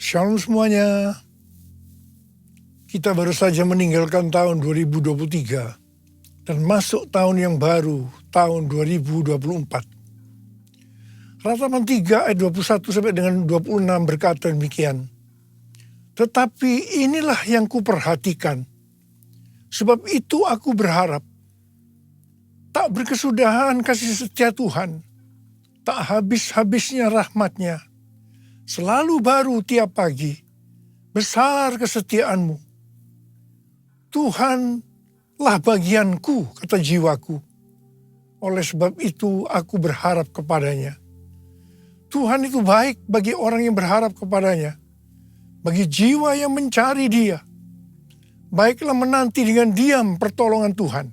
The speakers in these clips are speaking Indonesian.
Shalom semuanya. Kita baru saja meninggalkan tahun 2023 dan masuk tahun yang baru, tahun 2024. Ratapan 3 ayat 21 sampai dengan 26 berkata demikian. Tetapi inilah yang kuperhatikan, sebab itu aku berharap. Tak berkesudahan kasih setia Tuhan, tak habis-habisnya rahmat-Nya. Selalu baru tiap pagi, besar kesetiaanmu. Tuhanlah bagianku, kata jiwaku. Oleh sebab itu aku berharap kepadanya. Tuhan itu baik bagi orang yang berharap kepadanya. Bagi jiwa yang mencari Dia. Baiklah menanti dengan diam pertolongan Tuhan.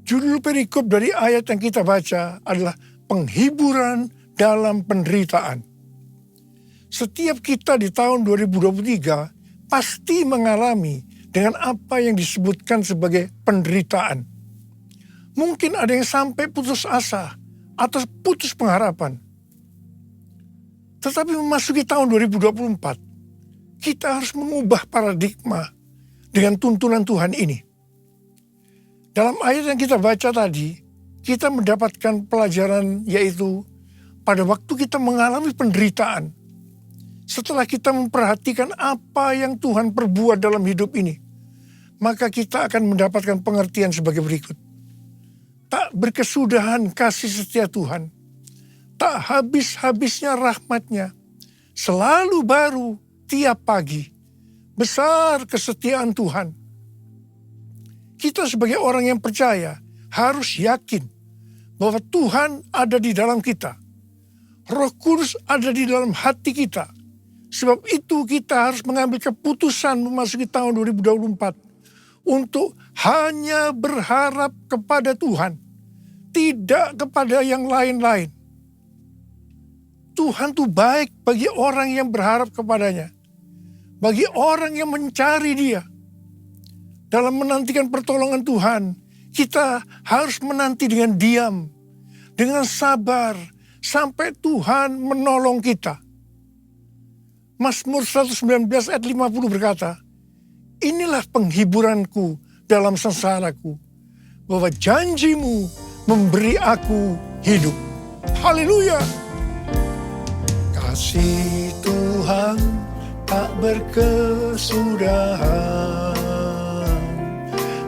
Judul perikop dari ayat yang kita baca adalah penghiburan dalam penderitaan. Setiap kita di tahun 2023 pasti mengalami dengan apa yang disebutkan sebagai penderitaan. Mungkin ada yang sampai putus asa atau putus pengharapan. Tetapi memasuki tahun 2024, kita harus mengubah paradigma dengan tuntunan Tuhan ini. Dalam ayat yang kita baca tadi, kita mendapatkan pelajaran yaitu pada waktu kita mengalami penderitaan, setelah kita memperhatikan apa yang Tuhan perbuat dalam hidup ini, maka kita akan mendapatkan pengertian sebagai berikut. Tak berkesudahan kasih setia Tuhan, tak habis-habisnya rahmat-Nya, selalu baru tiap pagi, besar kesetiaan Tuhan. Kita sebagai orang yang percaya harus yakin bahwa Tuhan ada di dalam kita. Roh Kudus ada di dalam hati kita. Sebab itu kita harus mengambil keputusan memasuki tahun 2024 untuk hanya berharap kepada Tuhan, tidak kepada yang lain-lain. Tuhan itu baik bagi orang yang berharap kepadanya, bagi orang yang mencari Dia. Dalam menantikan pertolongan Tuhan, kita harus menanti dengan diam, dengan sabar, sampai Tuhan menolong kita. Mazmur 119 ayat 50 berkata, inilah penghiburanku dalam sengsaraku, bahwa janji-Mu memberi aku hidup. Haleluya! Kasih Tuhan tak berkesudahan,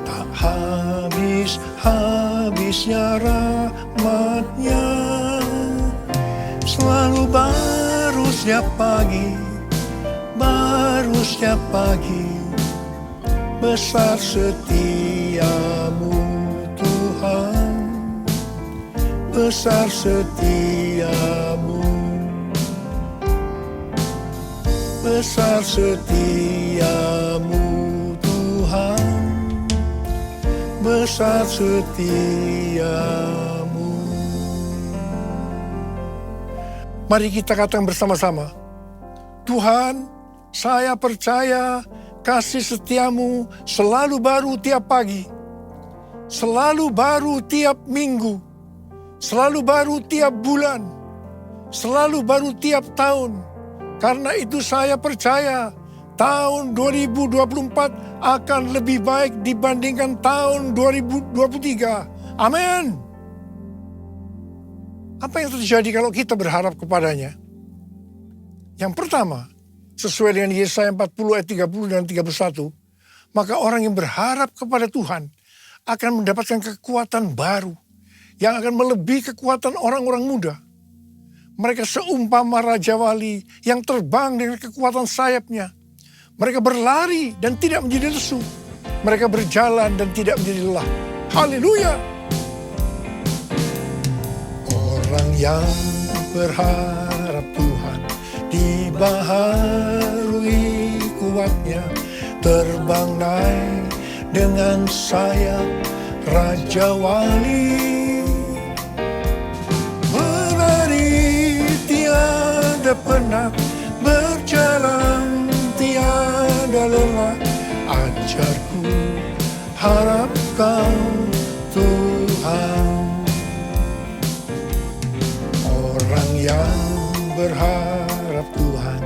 tak habis-habisnya rahmat-Nya, selalu baru setiap pagi. Baru setiap pagi, besar setiamu Tuhan, besar setiamu, besar setiamu Tuhan, besar setiamu. Mari kita katakan bersama-sama, Tuhan, saya percaya kasih setiamu selalu baru tiap pagi, selalu baru tiap minggu, selalu baru tiap bulan, selalu baru tiap tahun. Karena itu saya percaya tahun 2024 akan lebih baik dibandingkan tahun 2023. Amin. Apa yang terjadi kalau kita berharap kepadanya? Yang pertama, sesuai dengan Yesaya 40 ayat 30 dan 31, maka orang yang berharap kepada Tuhan akan mendapatkan kekuatan baru yang akan melebihi kekuatan orang-orang muda. Mereka seumpama Raja Wali yang terbang dengan kekuatan sayapnya. Mereka berlari dan tidak menjadi lesu. Mereka berjalan dan tidak menjadi lelah. Haleluya! Orang yang berharap Tuhan dibaharui kuatnya, terbang naik dengan sayap Raja Wali. Berlari tiada penat, berjalan tiada lelah. Ajarku harap Kau Tuhan. Orang yang berharap Tuhan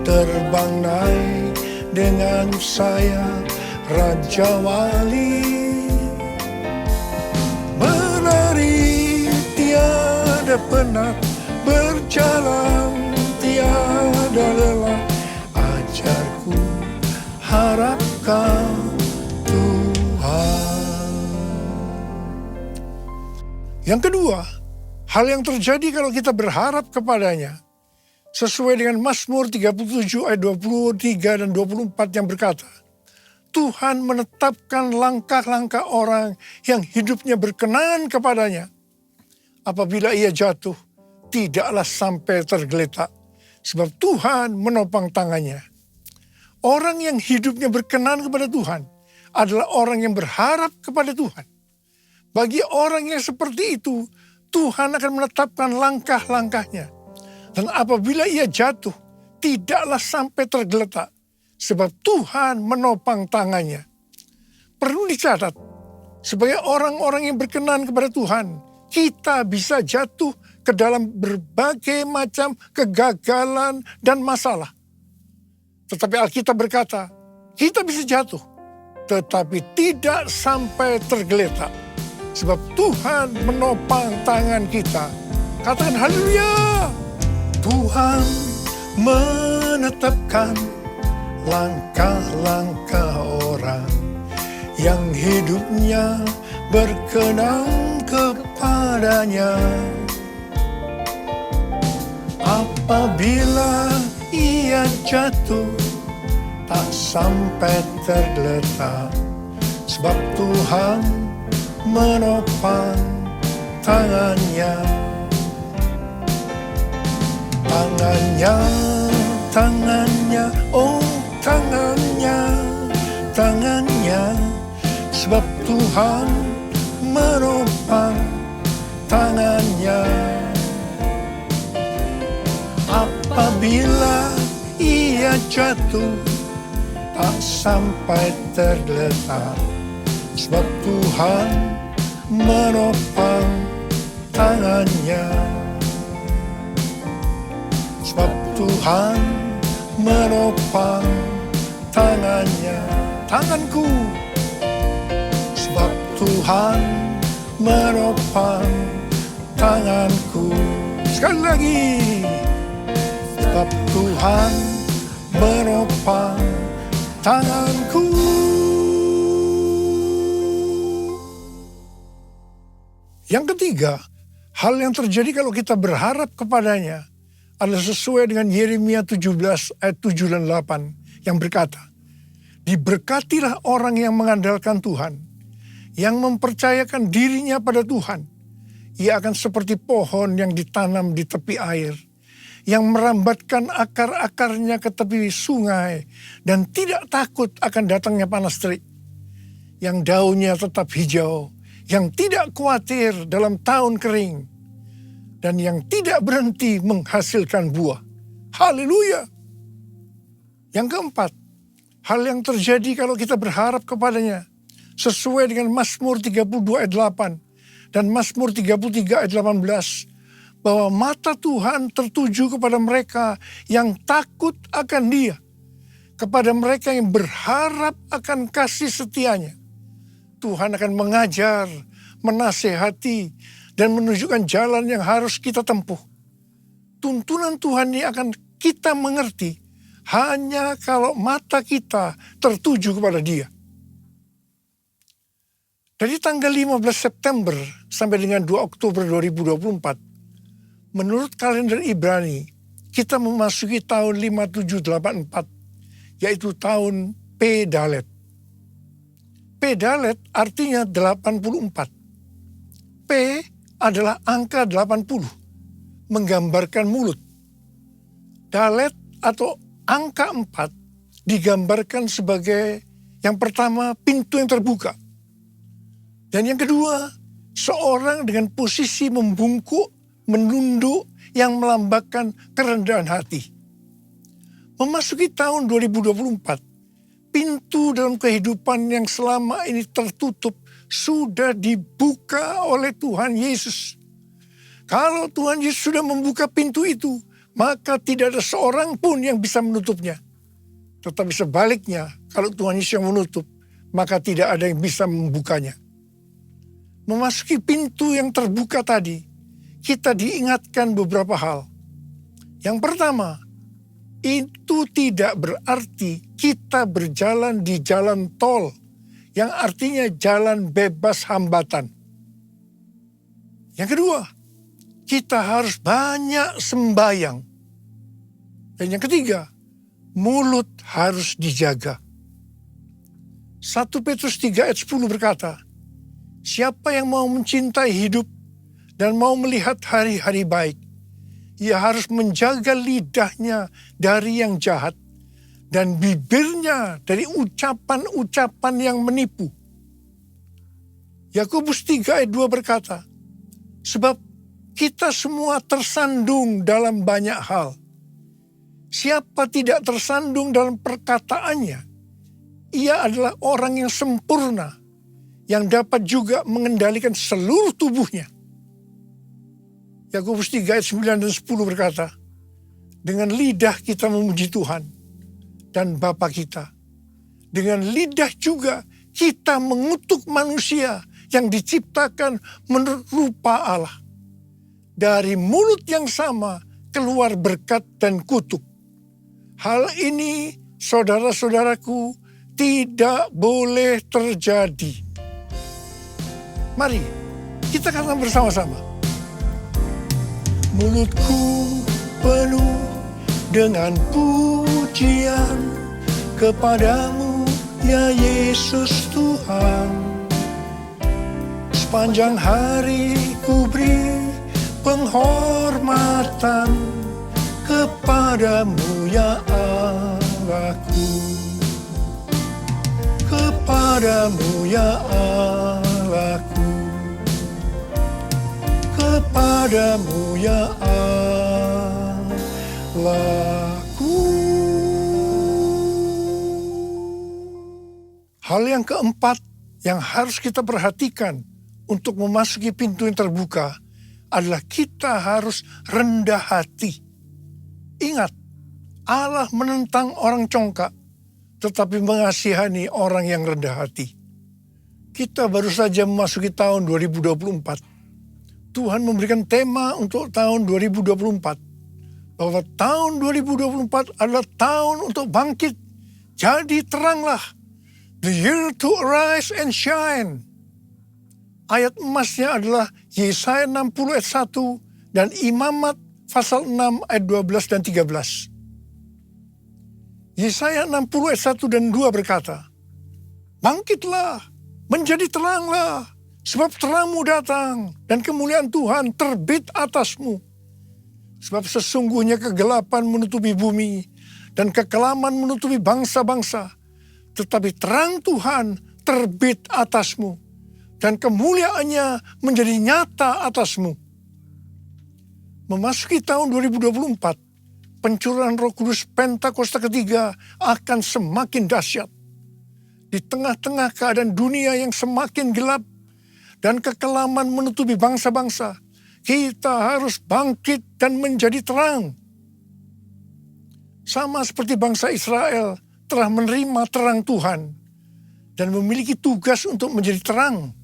terbang naik dengan saya Raja Wali. Berlari tiada penat, berjalan tiada lelah, ajarku harapkan Tuhan. Yang kedua, hal yang terjadi kalau kita berharap kepadanya, sesuai dengan Mazmur 37 ayat 23 dan 24 yang berkata, Tuhan menetapkan langkah-langkah orang yang hidupnya berkenan kepadanya. Apabila ia jatuh, tidaklah sampai tergeletak, sebab Tuhan menopang tangannya. Orang yang hidupnya berkenan kepada Tuhan adalah orang yang berharap kepada Tuhan. Bagi orang yang seperti itu, Tuhan akan menetapkan langkah-langkahnya. Dan apabila ia jatuh, tidaklah sampai tergeletak, sebab Tuhan menopang tangannya. Perlu dicatat, sebagai orang-orang yang berkenan kepada Tuhan, kita bisa jatuh ke dalam berbagai macam kegagalan dan masalah. Tetapi Alkitab berkata, kita bisa jatuh, tetapi tidak sampai tergeletak. Sebab Tuhan menopang tangan kita. Katakan haleluya. Tuhan menetapkan langkah-langkah orang yang hidupnya berkenan kepadanya. Apabila ia jatuh, tak sampai tergeletak, sebab Tuhan menopang tangannya. Tangannya, tangannya, oh tangannya, tangannya, sebab Tuhan menopang tangannya. Apabila ia jatuh, tak sampai tergeletak, sebab Tuhan menopang tangannya. Sebab Tuhan menopang tangannya. Tanganku. Sebab Tuhan menopang tanganku. Sekali lagi. Sebab Tuhan menopang tanganku. Yang ketiga, hal yang terjadi kalau kita berharap kepadanya adalah sesuai dengan Yeremia 17 ayat 7 dan 8 yang berkata, diberkatilah orang yang mengandalkan Tuhan, yang mempercayakan dirinya pada Tuhan. Ia akan seperti pohon yang ditanam di tepi air, yang merambatkan akar-akarnya ke tepi sungai dan tidak takut akan datangnya panas terik, yang daunnya tetap hijau, yang tidak khawatir dalam tahun kering, dan yang tidak berhenti menghasilkan buah. Haleluya. Yang keempat, hal yang terjadi kalau kita berharap kepadanya, sesuai dengan Mazmur 32 ayat 8 dan Mazmur 33 ayat 18, bahwa mata Tuhan tertuju kepada mereka yang takut akan Dia, kepada mereka yang berharap akan kasih setianya. Tuhan akan mengajar, menasehati, dan menunjukkan jalan yang harus kita tempuh. Tuntunan Tuhan ini akan kita mengerti hanya kalau mata kita tertuju kepada Dia. Dari tanggal 15 September sampai dengan 2 Oktober 2024, menurut kalender Ibrani, kita memasuki tahun 5784, yaitu tahun P Dalet. P Dalet artinya 84. P adalah angka 80, menggambarkan mulut. Dalet atau angka 4 digambarkan sebagai yang pertama pintu yang terbuka. Dan yang kedua, seorang dengan posisi membungkuk, menunduk yang melambangkan kerendahan hati. Memasuki tahun 2024, pintu dalam kehidupan yang selama ini tertutup sudah dibuka oleh Tuhan Yesus. Kalau Tuhan Yesus sudah membuka pintu itu, maka tidak ada seorang pun yang bisa menutupnya. Tetapi sebaliknya, kalau Tuhan Yesus yang menutup, maka tidak ada yang bisa membukanya. Memasuki pintu yang terbuka tadi, kita diingatkan beberapa hal. Yang pertama, itu tidak berarti kita berjalan di jalan tol, yang artinya jalan bebas hambatan. Yang kedua, kita harus banyak sembahyang. Dan yang ketiga, mulut harus dijaga. 1 Petrus 3 ayat 10 berkata, siapa yang mau mencintai hidup dan mau melihat hari-hari baik, ia harus menjaga lidahnya dari yang jahat dan bibirnya dari ucapan-ucapan yang menipu. Yakobus 3 ayat 2 berkata, sebab kita semua tersandung dalam banyak hal. Siapa tidak tersandung dalam perkataannya, ia adalah orang yang sempurna, yang dapat juga mengendalikan seluruh tubuhnya. Yakobus 3 ayat 9 dan 10 berkata, dengan lidah kita memuji Tuhan dan Bapa kita. Dengan lidah juga kita mengutuk manusia yang diciptakan menurut rupa Allah. Dari mulut yang sama keluar berkat dan kutuk. Hal ini, saudara-saudaraku, tidak boleh terjadi. Mari kita katakan bersama-sama. Mulutku penuh dengan pujian kepadamu, ya Yesus Tuhan. Sepanjang hari ku beri penghormatan kepadamu, ya Allahku. Kepadamu, ya Allahku. Kepadamu, ya Allahku. Hal yang keempat yang harus kita perhatikan untuk memasuki pintu yang terbuka adalah kita harus rendah hati. Ingat, Allah menentang orang congkak, tetapi mengasihani orang yang rendah hati. Kita baru saja memasuki tahun 2024. Tuhan memberikan tema untuk tahun 2024. Bahwa tahun 2024 adalah tahun untuk bangkit. Jadi teranglah. The year to arise and shine. Ayat emasnya adalah Yesaya 60 ayat 1 dan Imamat pasal 6 ayat 12 dan 13. Yesaya 60 ayat 1 dan 2 berkata, bangkitlah, menjadi teranglah, sebab terangmu datang dan kemuliaan Tuhan terbit atasmu. Sebab sesungguhnya kegelapan menutupi bumi dan kekelaman menutupi bangsa-bangsa. Tetapi terang Tuhan terbit atasmu dan kemuliaannya menjadi nyata atasmu. Memasuki tahun 2024, pencurahan Roh Kudus Pentakosta ketiga akan semakin dahsyat. Di tengah-tengah keadaan dunia yang semakin gelap dan kekelaman menutupi bangsa-bangsa, kita harus bangkit dan menjadi terang. Sama seperti bangsa Israel telah menerima terang Tuhan dan memiliki tugas untuk menjadi terang.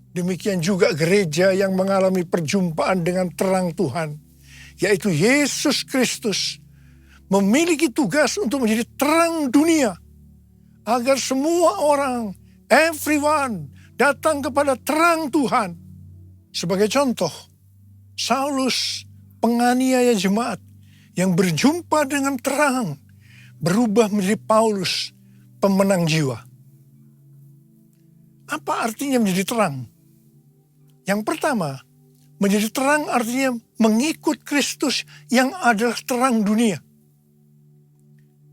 Demikian juga gereja yang mengalami perjumpaan dengan terang Tuhan, yaitu Yesus Kristus, memiliki tugas untuk menjadi terang dunia, agar semua orang, everyone, datang kepada terang Tuhan. Sebagai contoh, Saulus, penganiaya jemaat, yang berjumpa dengan terang, berubah menjadi Paulus, pemenang jiwa. Apa artinya menjadi terang? Yang pertama, menjadi terang artinya mengikut Kristus yang adalah terang dunia.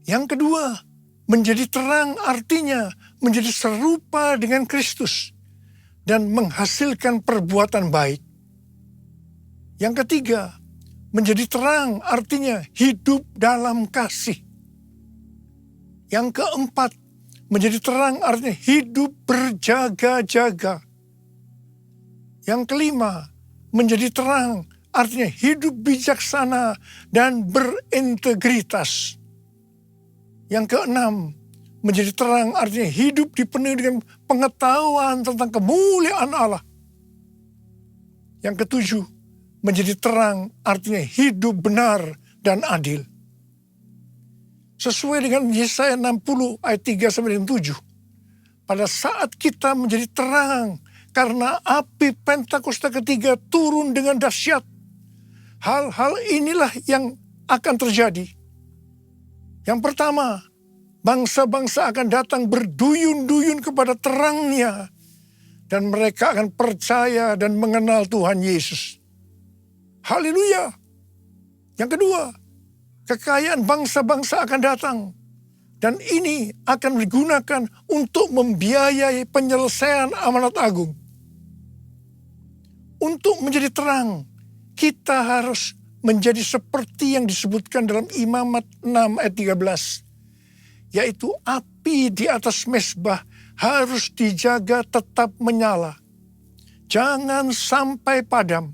Yang kedua, menjadi terang artinya menjadi serupa dengan Kristus dan menghasilkan perbuatan baik. Yang ketiga, menjadi terang artinya hidup dalam kasih. Yang keempat, menjadi terang artinya hidup berjaga-jaga. Yang kelima, menjadi terang artinya hidup bijaksana dan berintegritas. Yang keenam, menjadi terang artinya hidup dipenuhi dengan pengetahuan tentang kemuliaan Allah. Yang ketujuh, menjadi terang artinya hidup benar dan adil. Sesuai dengan Yesaya 60 ayat 3 sampai 7. Pada saat kita menjadi terang karena api Pentakosta ketiga turun dengan dahsyat. Hal-hal inilah yang akan terjadi. Yang pertama, bangsa-bangsa akan datang berduyun-duyun kepada terangnya. Dan mereka akan percaya dan mengenal Tuhan Yesus. Haleluya. Yang kedua, kekayaan bangsa-bangsa akan datang. Dan ini akan digunakan untuk membiayai penyelesaian amanat agung. Untuk menjadi terang, kita harus menjadi seperti yang disebutkan dalam Imamat 6 ayat 13. Yaitu api di atas mezbah harus dijaga tetap menyala. Jangan sampai padam.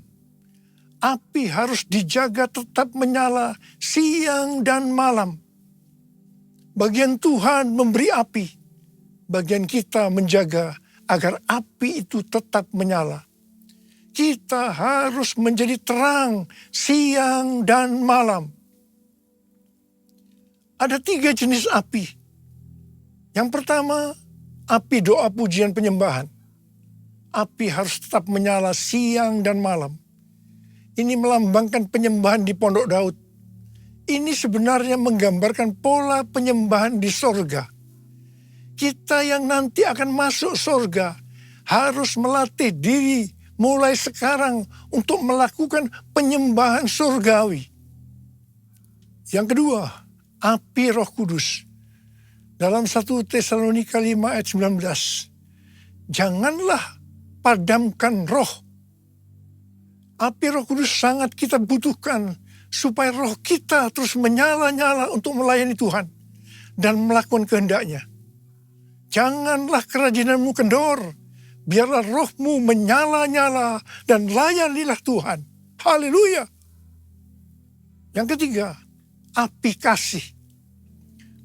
Api harus dijaga tetap menyala siang dan malam. Bagian Tuhan memberi api. Bagian kita menjaga agar api itu tetap menyala. Kita harus menjadi terang siang dan malam. Ada 3 jenis api. Yang pertama, api doa pujian penyembahan. Api harus tetap menyala siang dan malam. Ini melambangkan penyembahan di Pondok Daud. Ini sebenarnya menggambarkan pola penyembahan di sorga. Kita yang nanti akan masuk sorga harus melatih diri mulai sekarang untuk melakukan penyembahan surgawi. Yang kedua, api Roh Kudus. Dalam 1 Tesalonika 5 ayat 19. Janganlah padamkan roh. Api Roh Kudus sangat kita butuhkan supaya roh kita terus menyala-nyala untuk melayani Tuhan dan melakukan kehendak-Nya. Janganlah kerajinanmu kendor. Biarlah rohmu menyala-nyala dan layanilah Tuhan. Haleluya. Yang ketiga, api kasih.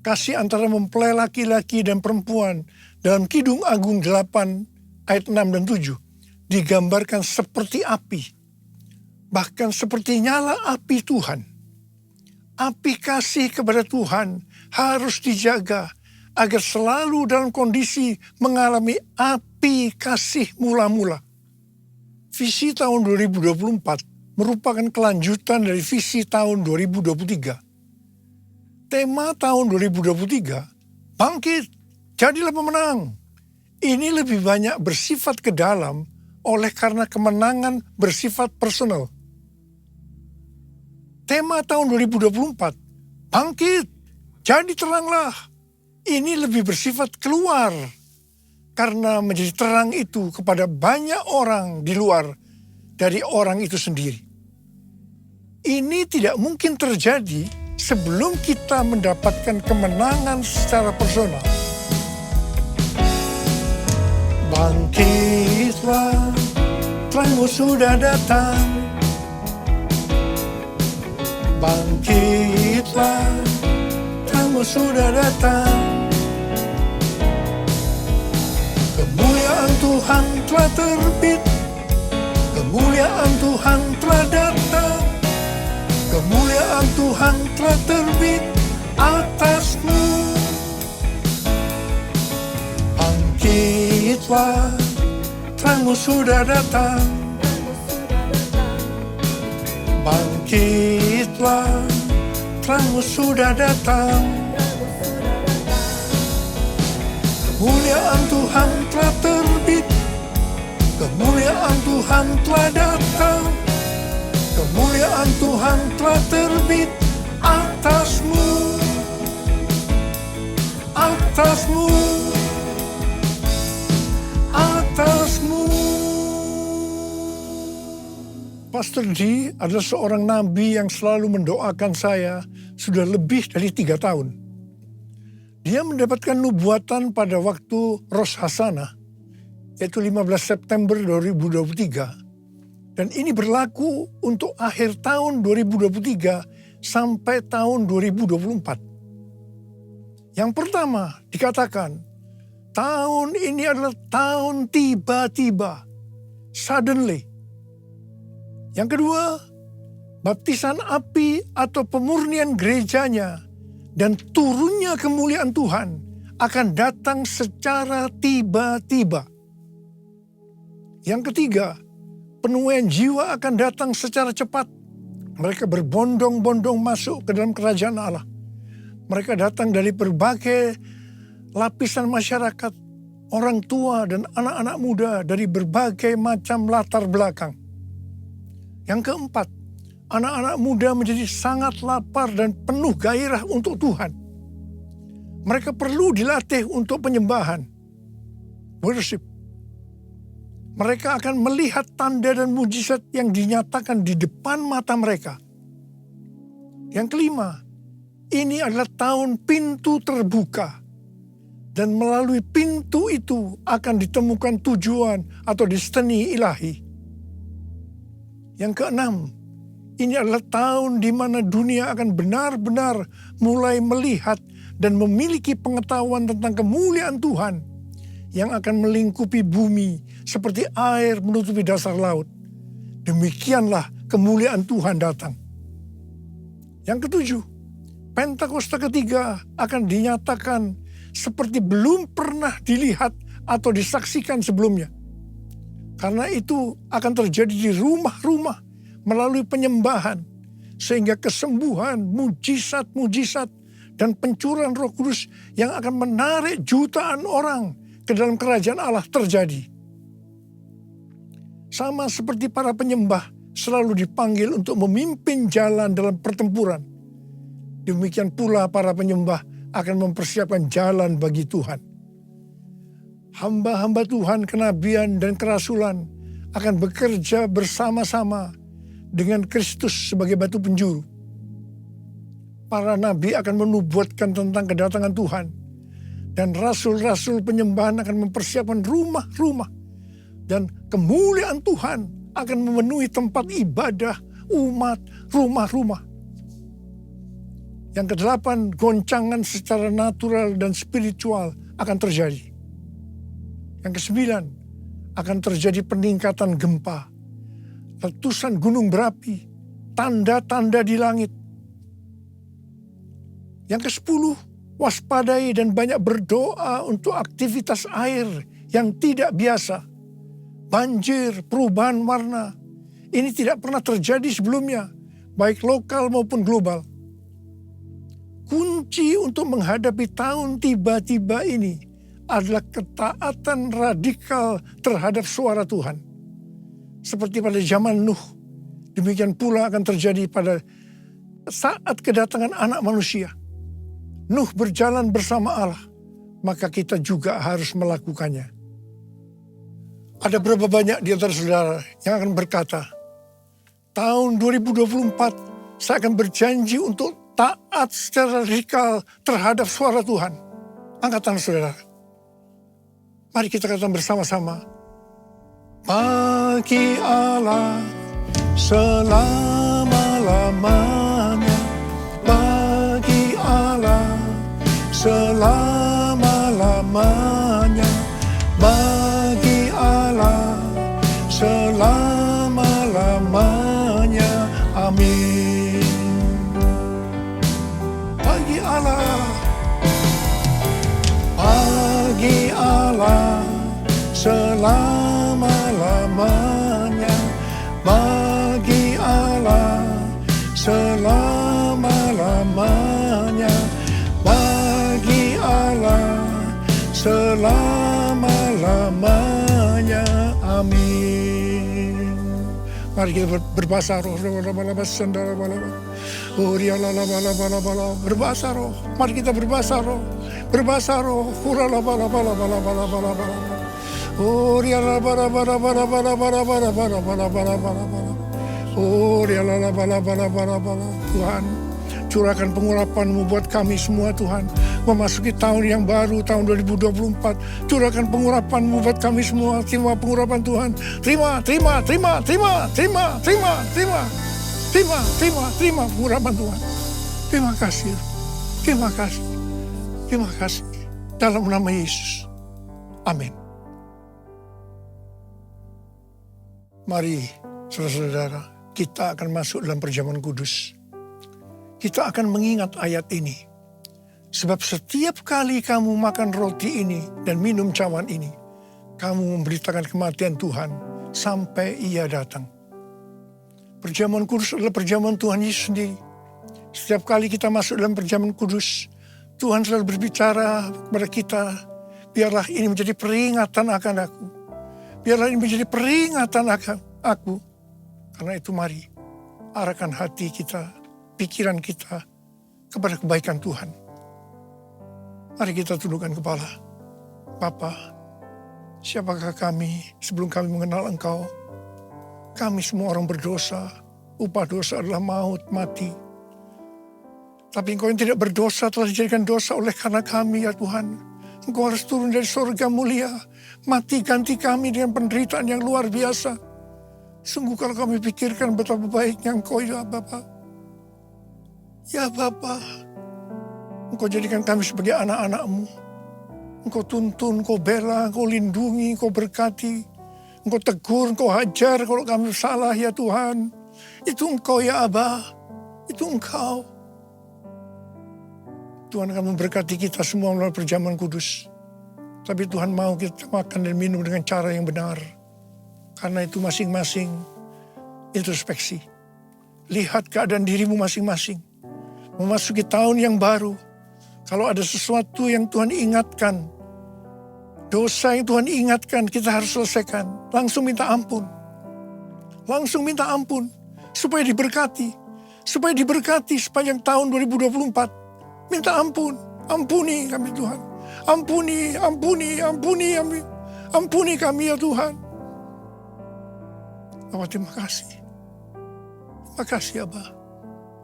Kasih antara mempelai laki-laki dan perempuan dalam Kidung Agung 8 ayat 6 dan 7 digambarkan seperti api. Bahkan seperti nyala api Tuhan. Api kasih kepada Tuhan harus dijaga agar selalu dalam kondisi mengalami api kasih mula-mula. Visi tahun 2024 merupakan kelanjutan dari visi tahun 2023. Tema tahun 2023, bangkit, jadilah pemenang. Ini lebih banyak bersifat ke dalam oleh karena kemenangan bersifat personal. Tema tahun 2024, bangkit, jadi teranglah. Ini lebih bersifat keluar. Karena menjadi terang itu kepada banyak orang di luar dari orang itu sendiri. Ini tidak mungkin terjadi sebelum kita mendapatkan kemenangan secara personal. Bangkitlah, terangmu sudah datang. Bangkitlah, terangmu sudah datang. Kemuliaan Tuhan telah terbit. Kemuliaan Tuhan telah datang. Kemuliaan Tuhan telah terbit atasmu. Bangkitlah, terangmu sudah datang. Bangkitlah, terangmu sudah datang. Kemuliaan Tuhan telah terbit. Kemuliaan Tuhan telah datang. Kemuliaan Tuhan telah terbit atasmu. Atasmu. Atasmu. Pastor D adalah seorang nabi yang selalu mendoakan saya sudah lebih dari 3 tahun. Dia mendapatkan nubuatan pada waktu Rosh Hashanah, yaitu 15 September 2023. Dan ini berlaku untuk akhir tahun 2023 sampai tahun 2024. Yang pertama dikatakan, tahun ini adalah tahun tiba-tiba, suddenly. Yang kedua, baptisan api atau pemurnian gerejanya dan turunnya kemuliaan Tuhan akan datang secara tiba-tiba. Yang ketiga, penuaian jiwa akan datang secara cepat. Mereka berbondong-bondong masuk ke dalam kerajaan Allah. Mereka datang dari berbagai lapisan masyarakat, orang tua dan anak-anak muda dari berbagai macam latar belakang. Yang keempat, anak-anak muda menjadi sangat lapar dan penuh gairah untuk Tuhan. Mereka perlu dilatih untuk penyembahan, worship. Mereka akan melihat tanda dan mujizat yang dinyatakan di depan mata mereka. Yang kelima, ini adalah tahun pintu terbuka. Dan melalui pintu itu akan ditemukan tujuan atau destiny ilahi. Yang keenam, ini adalah tahun di mana dunia akan benar-benar mulai melihat dan memiliki pengetahuan tentang kemuliaan Tuhan yang akan melingkupi bumi seperti air menutupi dasar laut. Demikianlah kemuliaan Tuhan datang. Yang ketujuh, Pentakosta ketiga akan dinyatakan seperti belum pernah dilihat atau disaksikan sebelumnya. Karena itu akan terjadi di rumah-rumah melalui penyembahan, sehingga kesembuhan, mujizat-mujizat, dan pencurahan Roh Kudus yang akan menarik jutaan orang ke dalam kerajaan Allah terjadi. Sama seperti para penyembah selalu dipanggil untuk memimpin jalan dalam pertempuran, demikian pula para penyembah akan mempersiapkan jalan bagi Tuhan. Hamba-hamba Tuhan, kenabian dan kerasulan akan bekerja bersama-sama dengan Kristus sebagai batu penjuru. Para nabi akan menubuatkan tentang kedatangan Tuhan. Dan rasul-rasul penyembahan akan mempersiapkan rumah-rumah. Dan kemuliaan Tuhan akan memenuhi tempat ibadah, umat, rumah-rumah. Yang kedelapan, goncangan secara natural dan spiritual akan terjadi. Yang kesembilan, akan terjadi peningkatan gempa, letusan gunung berapi, tanda-tanda di langit. Yang kesepuluh, waspadai dan banyak berdoa untuk aktivitas air yang tidak biasa. Banjir, perubahan warna, ini tidak pernah terjadi sebelumnya, baik lokal maupun global. Kunci untuk menghadapi tahun tiba-tiba ini adalah ketaatan radikal terhadap suara Tuhan. Seperti pada zaman Nuh, demikian pula akan terjadi pada saat kedatangan anak manusia. Nuh berjalan bersama Allah, maka kita juga harus melakukannya. Ada berapa banyak di antara saudara yang akan berkata, tahun 2024 saya akan berjanji untuk taat secara radikal terhadap suara Tuhan. Angkat tangan saudara. Mari kita katakan bersama-sama. Bagi Allah selama-lamanya. Bagi Allah selama-lamanya. Bagi Allah selama-lamanya. Amin. Bagi Allah, bagi Allah selama-lamanya. Bagi Allah selama-lamanya. Bagi Allah selama-lamanya. Amin. Mari kita berbahasa roh. Berbahasa roh. Mari kita berbahasa roh. Berbahasa roh. Tuhan, curahkan pengurapan-Mu buat kami semua Tuhan. memasuki tahun yang baru, tahun 2024. Curahkan pengurapan-Mu buat kami semua. Terima pengurapan Tuhan. Terima pengurapan Tuhan. Terima kasih. Terima kasih. Terima kasih. Dalam nama Yesus. Amin. Mari, saudara-saudara, kita akan masuk dalam perjamuan kudus. Kita akan mengingat ayat ini. Sebab setiap kali kamu makan roti ini dan minum cawan ini, kamu memberitakan kematian Tuhan sampai Ia datang. Perjamuan kudus adalah perjamuan Tuhan Yesus sendiri. Setiap kali kita masuk dalam perjamuan kudus, Tuhan selalu berbicara kepada kita, biarlah ini menjadi peringatan akan aku. Biarlah ini menjadi peringatan akan aku. Karena itu mari, arahkan hati kita, pikiran kita kepada kebaikan Tuhan. Mari kita tundukkan kepala. Bapa, siapakah kami sebelum kami mengenal Engkau? Kami semua orang berdosa. Upah dosa adalah maut, mati. Tapi Engkau yang tidak berdosa telah dijadikan dosa oleh karena kami, ya Tuhan. Engkau harus turun dari surga mulia. Mati ganti kami dengan penderitaan yang luar biasa. Sungguh kalau kami pikirkan betapa baiknya Engkau, ya Bapa. Ya Bapa, Engkau jadikan kami sebagai anak-anak-Mu. Engkau tuntun, Engkau bela, Engkau lindungi, Engkau berkati. Engkau tegur, Engkau hajar kalau kami salah, ya Tuhan. Itu Engkau, ya Abah. Itu Engkau. Tuhan akan memberkati kita semua melalui perjamuan kudus. Tapi Tuhan mau kita makan dan minum dengan cara yang benar. Karena itu masing-masing introspeksi. Lihat keadaan dirimu masing-masing. Memasuki tahun yang baru. Kalau ada sesuatu yang Tuhan ingatkan, dosa yang Tuhan ingatkan, kita harus selesaikan. Langsung minta ampun. Langsung minta ampun. Supaya diberkati. Supaya diberkati sepanjang tahun 2024. Minta ampun. Ampuni kami Tuhan. Ampuni kami. Ampuni kami ya Tuhan. Bapak terima kasih. Terima kasih Abah.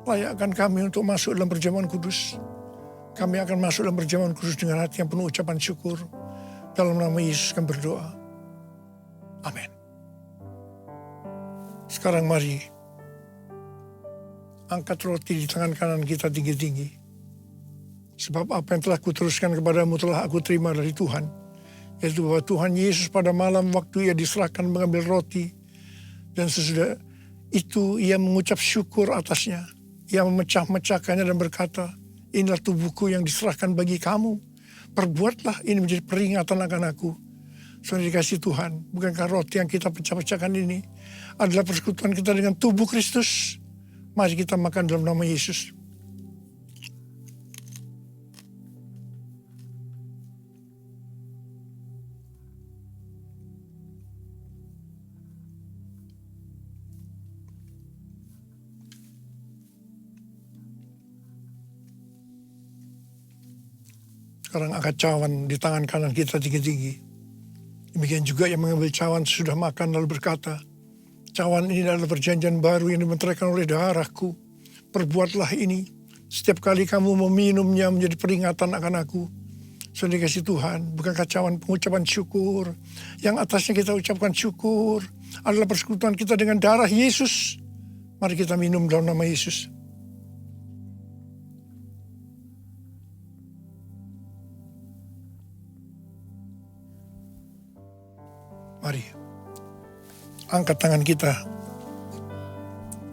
Layakkan kami untuk masuk dalam perjamuan kudus. Kami akan masuk dalam perjamuan kudus dengan hati yang penuh ucapan syukur. Dalam nama Yesus kami berdoa. Amin. Sekarang mari. Angkat roti di tangan kanan kita tinggi-tinggi. Sebab apa yang telah kuteruskan kepadamu telah aku terima dari Tuhan. Yaitu bahwa Tuhan Yesus pada malam waktu Ia diserahkan mengambil roti. Dan sesudah itu Ia mengucap syukur atasnya. Ia memecah-mecahkannya dan berkata, inilah tubuhku yang diserahkan bagi kamu. Perbuatlah ini menjadi peringatan akan aku. Saudara dikasih Tuhan, bukankah roti yang kita pecah-pecahkan ini adalah persekutuan kita dengan tubuh Kristus? Mari kita makan dalam nama Yesus. Sekarang angkat cawan di tangan kanan kita tinggi-tinggi. Demikian juga yang mengambil cawan sudah makan lalu berkata, cawan ini adalah perjanjian baru yang dimeteraikan oleh darahku. Perbuatlah ini. Setiap kali kamu meminumnya menjadi peringatan akan aku. Saudara dikasih Tuhan, bukankah cawan pengucapan syukur? Yang atasnya kita ucapkan syukur adalah persekutuan kita dengan darah Yesus. Mari kita minum dalam nama Yesus. Mari, angkat tangan kita.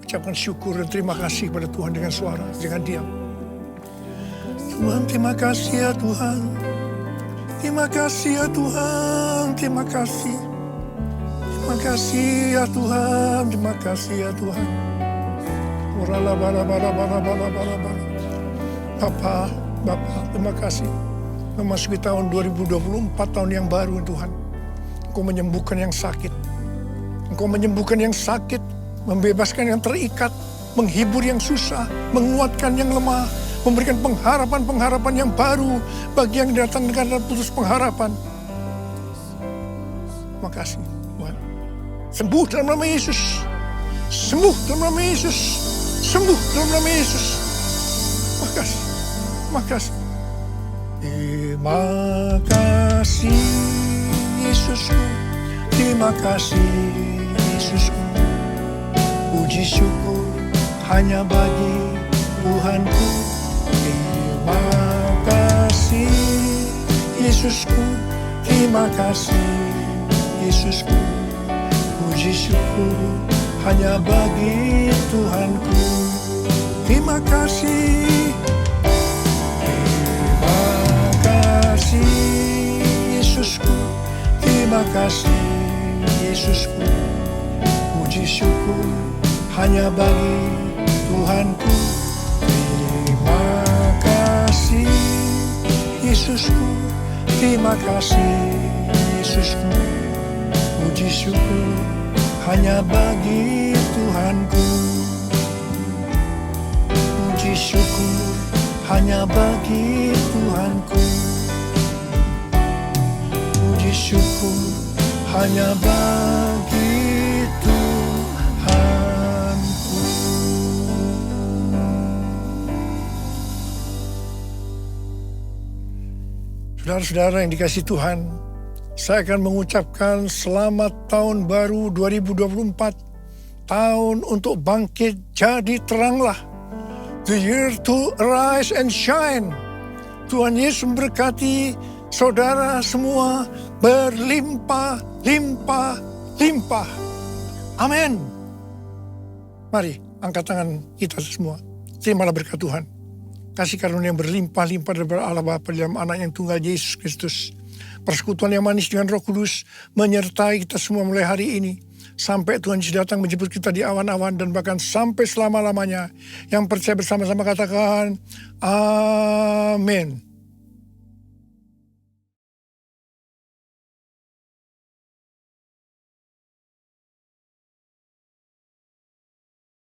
Ucapkan syukur dan terima kasih kepada Tuhan dengan suara, dengan diam. Tuhan, terima kasih ya Tuhan. Terima kasih ya Tuhan. Terima kasih. Terima kasih ya Tuhan. Terima kasih ya Tuhan. Bapa, terima kasih. Memasuki tahun 2024, tahun yang baru Tuhan. Engkau menyembuhkan yang sakit. Engkau menyembuhkan yang sakit, membebaskan yang terikat, menghibur yang susah, menguatkan yang lemah, memberikan pengharapan-pengharapan yang baru bagi yang datang dengan putus pengharapan. Terima kasih Tuhan. Sembuh dalam nama Yesus. Sembuh dalam nama Yesus. Sembuh dalam nama Yesus. Terima kasih. Terima kasih. Terima kasih Yesusku, terima kasih Yesusku. Puji syukur hanya bagi Tuhanku. Terima kasih Yesusku, terima kasih Yesusku. Puji syukur hanya bagi Tuhanku. Terima kasih. Terima kasih Yesusku, terima kasih Yesusku. Puji syukur hanya bagi Tuhanku. Terima kasih Yesusku, terima kasih Yesusku. Puji syukur hanya bagi Tuhanku. Puji syukur hanya bagi Tuhanku. Puji syukur hanya bagi Tuhanku. Saudara-saudara yang dikasihi Tuhan, saya akan mengucapkan selamat tahun baru 2024. Tahun untuk bangkit jadi teranglah. The year to arise and shine. Tuhan Yesus memberkati saudara semua berlimpah, limpah, limpah. Amin. Mari angkat tangan kita semua. Terimalah berkat Tuhan. Kasih karunia yang berlimpah-limpah dari Allah Bapa dalam anak yang tunggal Yesus Kristus. Persekutuan yang manis dengan Roh Kudus menyertai kita semua mulai hari ini. Sampai Tuhan Yesus datang menjemput kita di awan-awan dan bahkan sampai selama-lamanya. Yang percaya bersama-sama katakan, Amin.